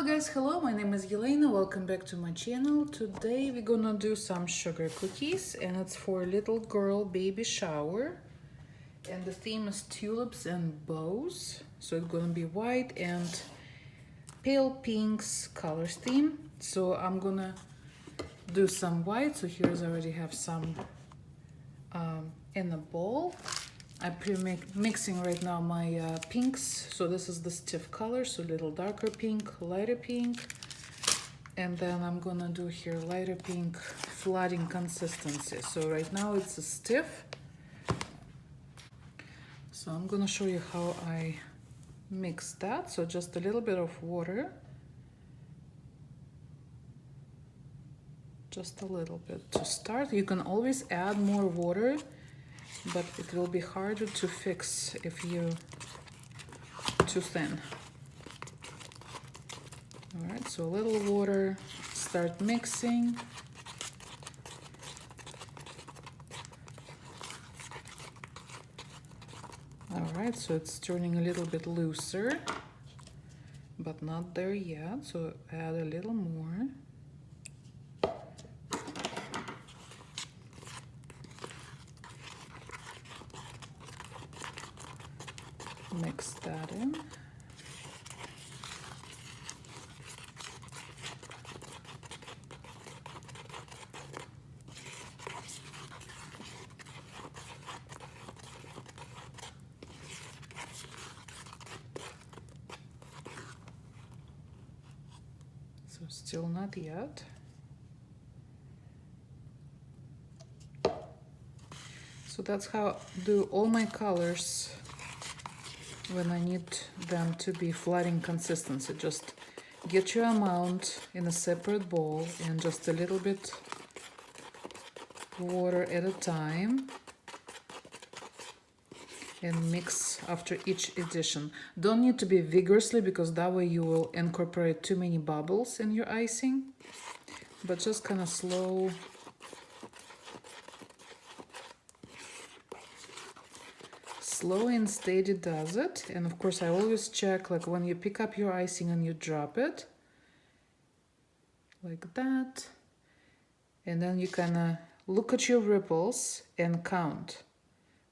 Hello guys, hello, my name is Yelena, welcome back to my channel. Today we're gonna do some sugar cookies and it's for little girl baby shower. And the theme is tulips and bows. So it's gonna be white and pale pinks colors theme. So I'm gonna do some white. So here's already have some in a bowl. I'm mixing right now my pinks. So this is the stiff color, so little darker pink, lighter pink. And then I'm gonna do here lighter pink flooding consistency. So right now it's a stiff. So I'm gonna show you how I mix that. So just a little bit of water. Just a little bit to start. You can always add more water, but it will be harder to fix if you too thin. All right, so a little water, start mixing. All right, so it's turning a little bit looser, but not there yet, so add a little more. Mix that in. So still not yet. So that's how I do all my colors when I need them to be flooding consistency. Just get your amount in a separate bowl and just a little bit water at a time and mix after each addition. Don't need to be vigorously because that way you will incorporate too many bubbles in your icing, but just kind of slow. Slow and steady does it. And of course I always check, like when you pick up your icing and you drop it like that, and then you kind of look at your ripples and count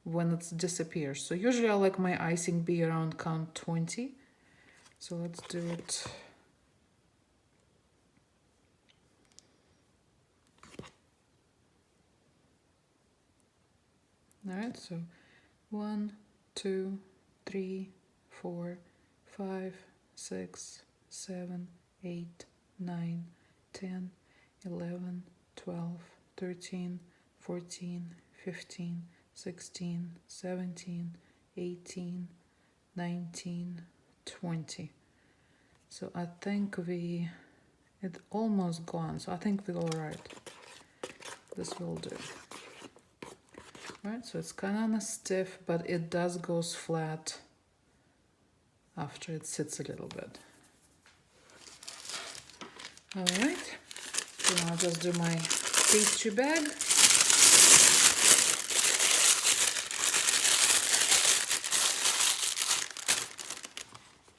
when it disappears. So usually I like my icing be around count 20. So let's do it. All right, so 1, 2, 3, 4, 5, 6, 7, 8, 9, 10, 11, 12, 13, 14, 15, 16, 17, 18, 19, 20. So I think it's almost gone. So I think we're all right. This will do. Right, so it's kind of stiff, but it does goes flat after it sits a little bit. All right, so I'll just do my pastry bag.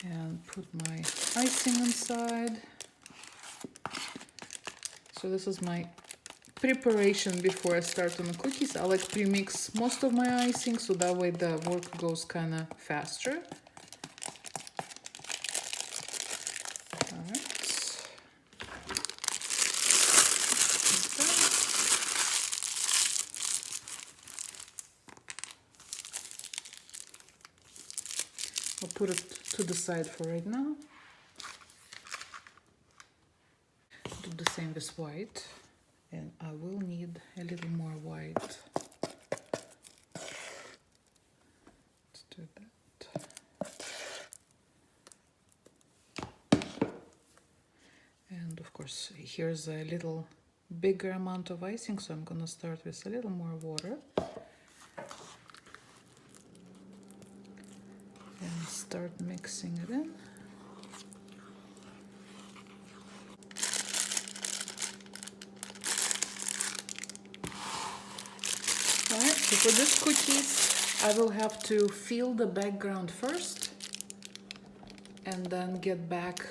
And put my icing inside. So this is my preparation before I start on the cookies. I like pre-mix most of my icing so that way the work goes kind of faster. All right. I'll put it to the side for right now. Do the same with white. And I will need a little more white. Let's do that. And of course, here's a little bigger amount of icing, so I'm gonna start with a little more water. And start mixing it in. Alright, so for this cookies, I will have to fill the background first and then get back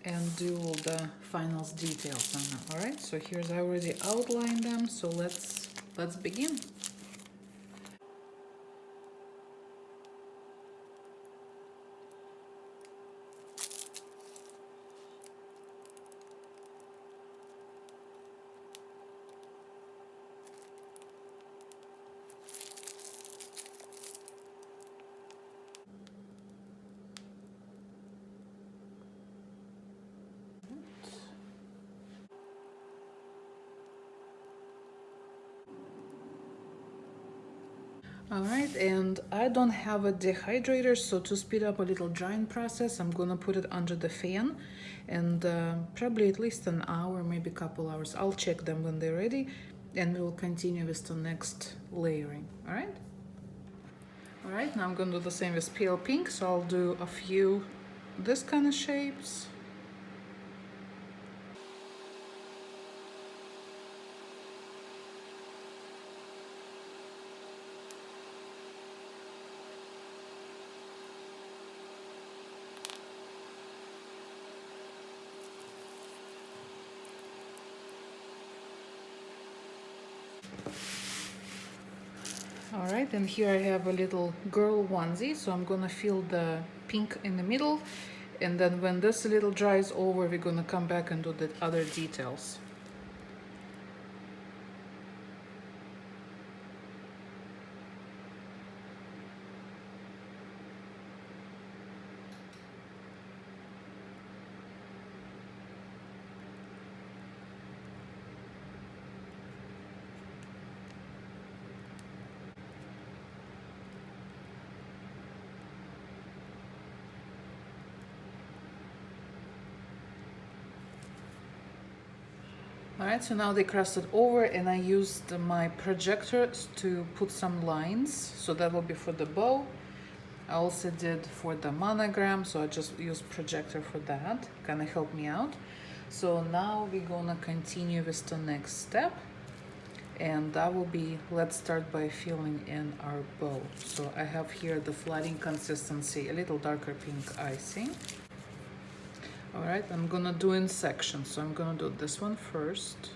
and do all the finals details on them. All right, so here's, I already outlined them, so let's begin. All right, and I don't have a dehydrator, so to speed up a little drying process, I'm gonna put it under the fan and probably at least an hour, maybe a couple hours. I'll check them when they're ready and we'll continue with the next layering. All right? All right, now I'm gonna do the same with pale pink, so I'll do a few this kind of shapes. All right, and here I have a little girl onesie, so I'm gonna fill the pink in the middle, and then when this little dries over, we're gonna come back and do the other details. All right, so now they crusted over and I used my projector to put some lines. So that will be for the bow. I also did for the monogram, so I just used projector for that, kind of helped me out. So now we're gonna continue with the next step. And that will be, let's start by filling in our bow. So I have here the flooding consistency, a little darker pink icing. All right, I'm gonna do in sections. So I'm gonna do this one first.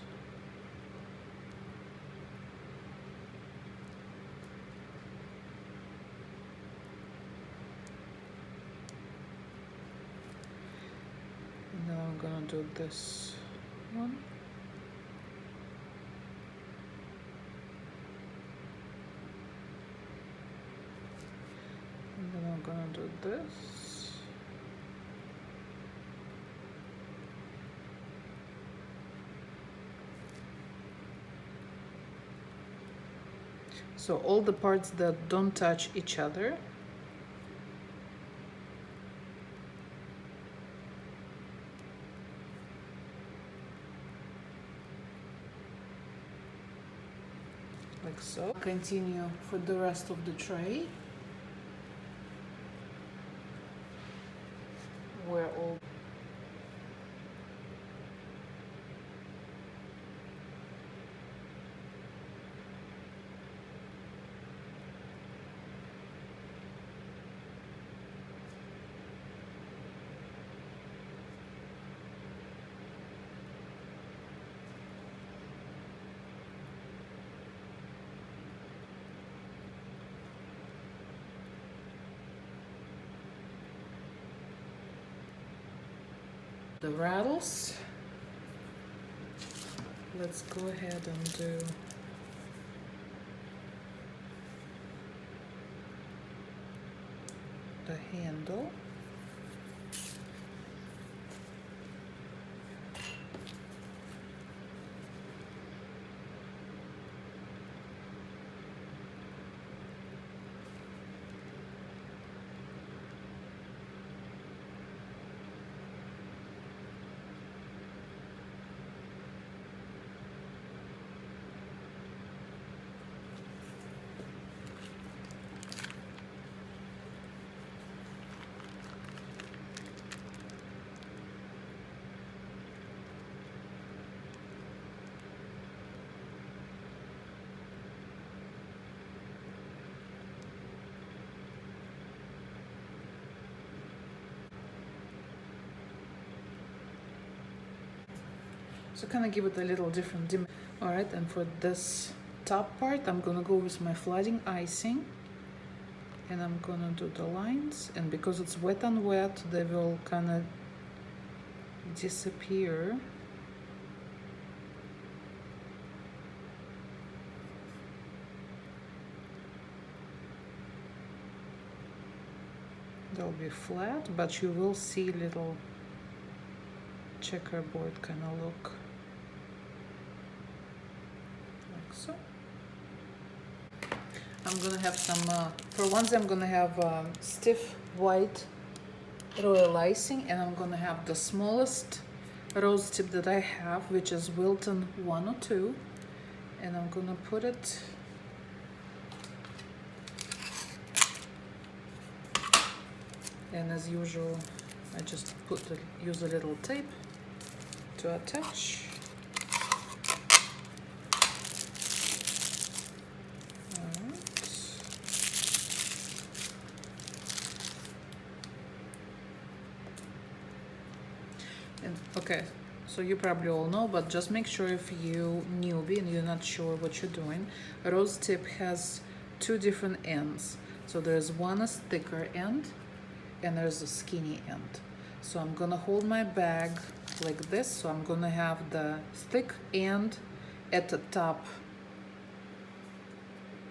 And then I'm gonna do this one. And then I'm gonna do this. So all the parts that don't touch each other. Like so. Continue for the rest of the tray. Where all the rattles. Let's go ahead and do the handle. So kind of give it a little different dim. All right, and for this top part, I'm gonna go with my flooding icing, and I'm gonna do the lines, and because it's wet on wet, they will kind of disappear. They'll be flat, but you will see little checkerboard kind of look, like so. I'm gonna have some, for ones I'm gonna have stiff white royal icing, and I'm gonna have the smallest rose tip that I have, which is Wilton 102, and I'm gonna put it and as usual I just use a little tape to attach. And okay, so you probably all know, but just make sure if you newbie and you're not sure what you're doing, a rose tip has two different ends. So there's one is thicker end and there's a skinny end. So I'm gonna hold my bag like this. So I'm gonna have the thick end at the top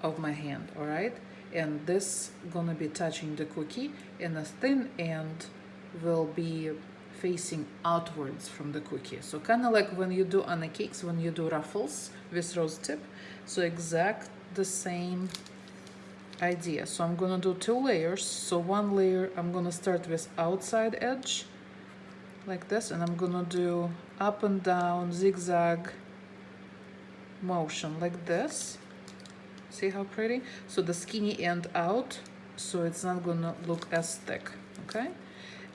of my hand, all right? And this gonna be touching the cookie, and the thin end will be facing outwards from the cookie. So kind of like when you do on the cakes, when you do ruffles with rose tip. So exact the same idea. So I'm gonna do two layers. So one layer I'm gonna start with outside edge like this, and I'm gonna do up and down zigzag motion like this. See how pretty? So the skinny end out, so it's not gonna look as thick, okay?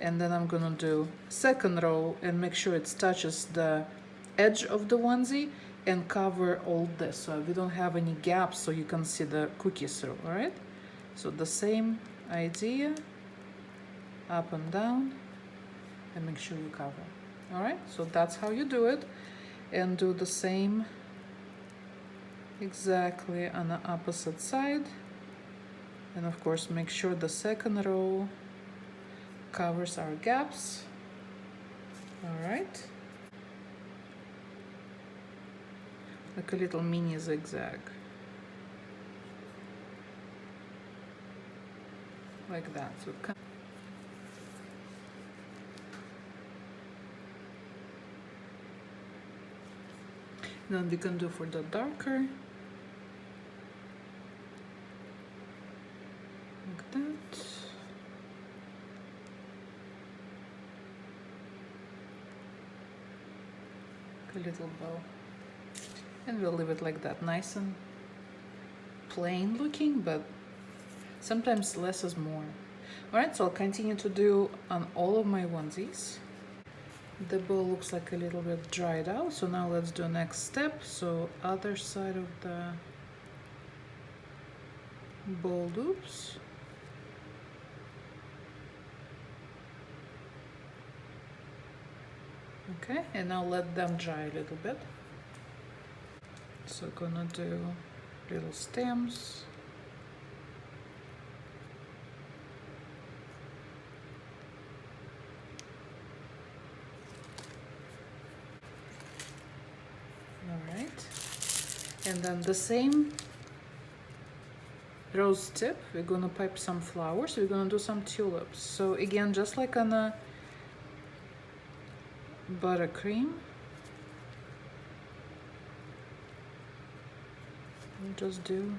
And then I'm gonna do second row and make sure it touches the edge of the onesie and cover all this so we don't have any gaps, so you can see the cookies through. All right, so the same idea, up and down, and make sure you cover. All right, so that's how you do it, and do the same exactly on the opposite side. And of course make sure the second row covers our gaps. All right, like a little mini zigzag like that. So then we can do for the darker like that. A little bow, and we'll leave it like that, nice and plain looking, but sometimes less is more. All right, so I'll continue to do on all of my onesies. The bow looks like a little bit dried out, so now let's do next step. So other side of the bow loops. Okay, and now let them dry a little bit. So gonna do little stems. All right, and then the same rose tip, we're gonna pipe some flowers. We're gonna do some tulips. So again, just like on a buttercream, we'll just do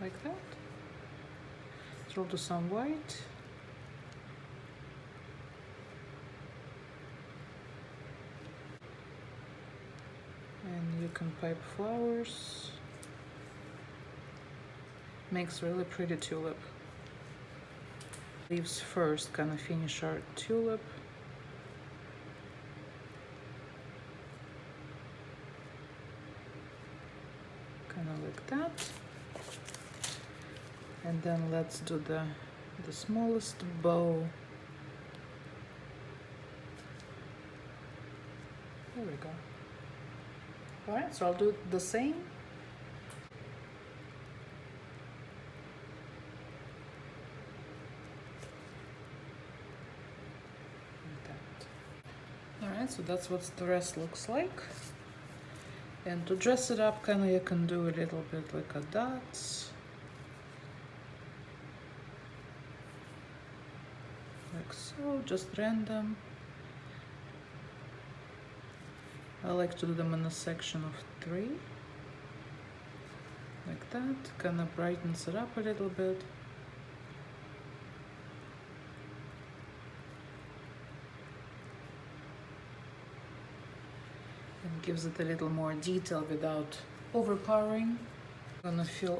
like that. Throw to some white. And you can pipe flowers. Makes really pretty tulip. Leaves first, gonna finish our tulip. Kind of like that. And then let's do the smallest bow There we go. All right, so I'll do the same. Alright, so that's what the rest looks like. And to dress it up, kind of you can do a little bit like a dots. Like so, just random. I like to do them in a section of 3. Like that, kind of brightens it up a little bit. And gives it a little more detail without overpowering. I'm gonna fill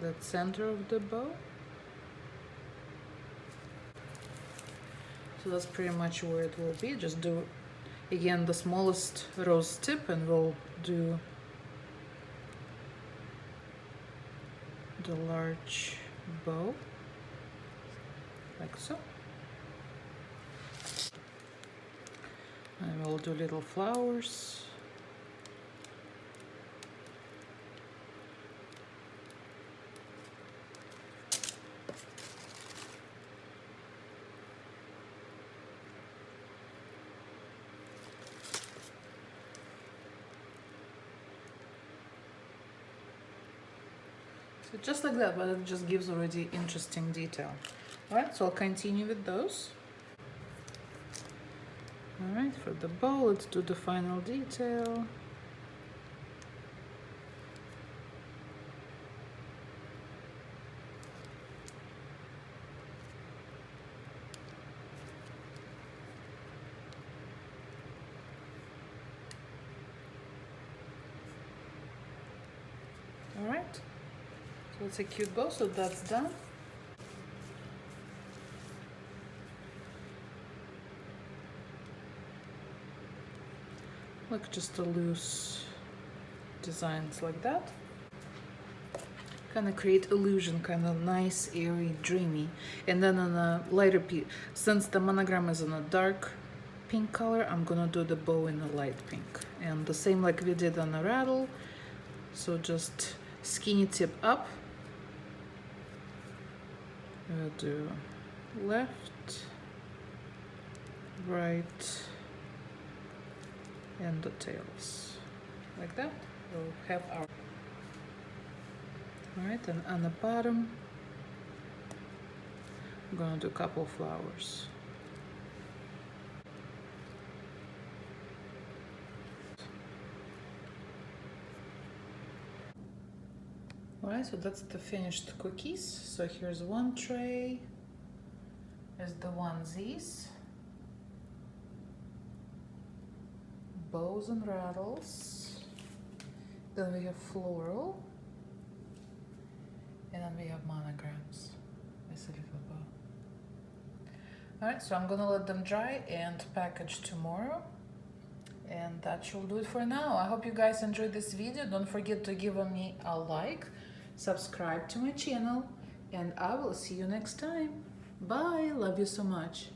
that center of the bow. So that's pretty much where it will be. Just do again the smallest rose tip, and we'll do the large bow like so. And we'll do little flowers. So just like that, but it just gives already interesting detail. Alright, so I'll continue with those. Alright, for the bow, let's do the final detail. Alright, so it's a cute bow, so that's done. Look, just a loose designs like that. Kind of create illusion, kind of nice, airy, dreamy. And then on a lighter piece, since the monogram is in a dark pink color, I'm gonna do the bow in a light pink. And the same like we did on the rattle. So just skinny tip up. We'll do left, right, and the tails like that. We'll have our alright, and on the bottom I'm gonna do a couple of flowers. Alright, so that's the finished cookies. So here's one tray, there's the onesies, bows and rattles, then we have floral, and then we have monograms. This little bow. Alright, so I'm gonna let them dry and package tomorrow. And that should do it for now. I hope you guys enjoyed this video. Don't forget to give me a like, subscribe to my channel, and I will see you next time. Bye, love you so much.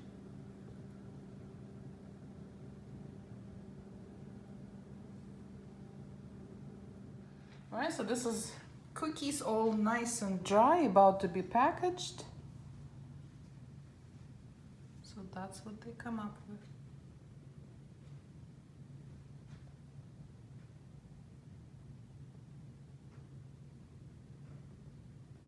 Alright, so this is cookies all nice and dry, about to be packaged. So that's what they come up with.